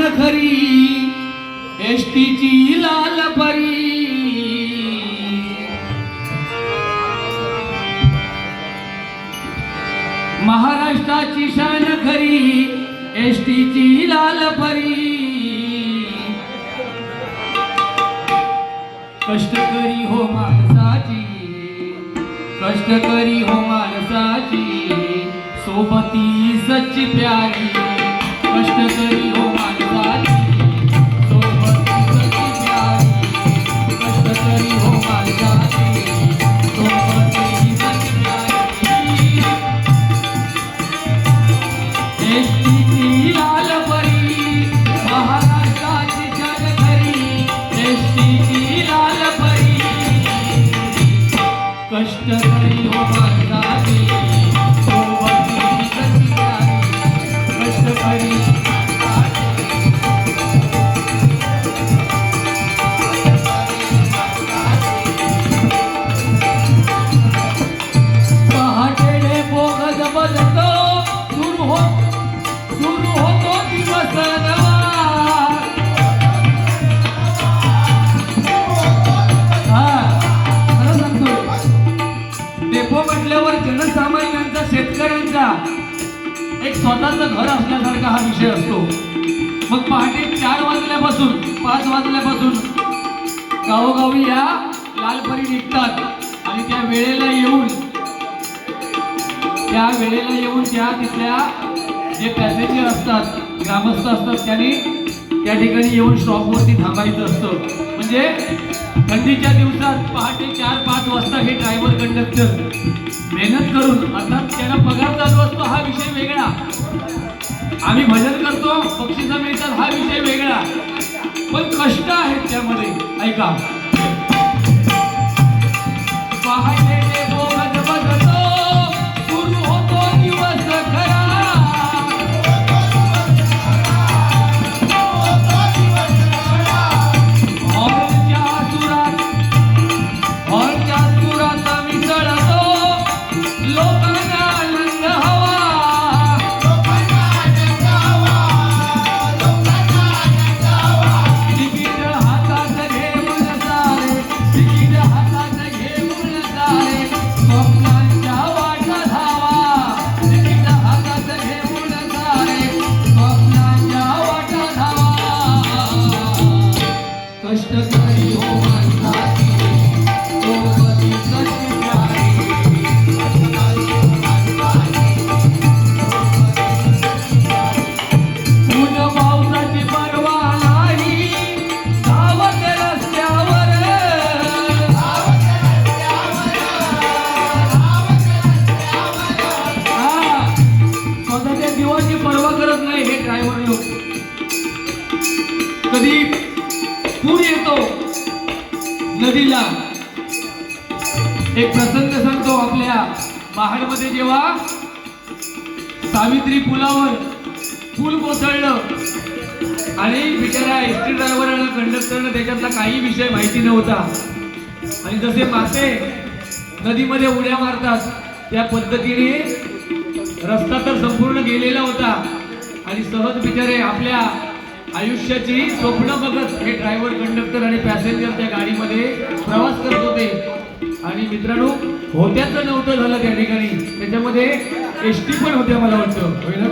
खरी एसटीची लाल परी महाराष्ट्राची शान खरी एसटीची लाल परी कष्टकरी हो माणसाची कष्टकरी हो माणसाची सोबती सच्ची प्यारी कष्टकरी हो माणसाची सोबती सच्ची प्यारी कष्टकरी हो माणसाची सोबती सच्ची प्यारी एसटीची लाल परी महाराष्ट्राची शान खरी एसटीची लाल परी कष्टकरी हो माणसाची सोबती सच्ची प्यारी कष्टकरी पहाटेने बोगद बजतो सुरू होतो दिवस नवा खरं सांगतो डेपो म्हटल्यावर जनसामान्यांचा शेतकऱ्यांचा एक स्वतःचं घर असल्यासारखा हा विषय असतो. मग पहाटे 4 वाजल्यापासून 5 वाजल्यापासून गावोगावी या लालपरी निघतात आणि त्या वेळेला येऊन त्या तिथल्या जे पॅसेंजर असतात ग्रामस्थ असतात त्यांनी त्या ठिकाणी येऊन स्टॉपवरती थांबायचं असतं. म्हणजे थंडीच्या दिवसात पहाटे 4-5 वाजता हे ड्रायव्हर कंडक्टर मेहनत करून अर्थात त्यांना पगार चालू असतो हा विषय वेगळा, आम्ही भजन करतो बक्षिसं मिळतात हा विषय वेगळा, पण कष्ट आहेत त्यामध्ये. ऐका पहाटे बोगद बजतो सुरू होतो दिवस खरा हॉलच्या सुरात मिसळतो लोकांना आनंद हवा तिकीट हातात घेऊन सारे तिकीट हातात घेऊन सारे स्वप्नांच्या वाटा धावा तिकीट हातात घेऊन सारे स्वप्नांच्या वाटा धावा कष्टकरी हो माणसाची सोबती सच्ची प्यारी ऊन पावसाची पर्वा नाही धावत रस्त्यावर स्वतःच्या जीवाची पर्वा करत नाही हे ड्रायव्हर लोक. कधी पूर येतो नदीला, एक प्रसंग सांगतो. आपल्या महाडमध्ये जेव्हा सावित्री पुलावर पूल कोसळलं आणि बिचारा एसटी ड्रायव्हरांना कंडक्टरनं त्याच्यातला काही विषय माहिती नव्हता आणि जसे मासे नदीमध्ये उड्या मारतात त्या पद्धतीने रस्ता तर संपूर्ण गेलेला होता आणि सहज बिचारे आपल्या आयुष्याची स्वप्न बघत हे ड्रायव्हर कंडक्टर आणि पॅसेंजर त्या गाडीमध्ये प्रवास करत होते. आणि मित्रांनो होत्याचं नव्हतं झालं त्या ठिकाणी, त्याच्यामध्ये एसटी पण होत्या मला वाटतं, होय ना.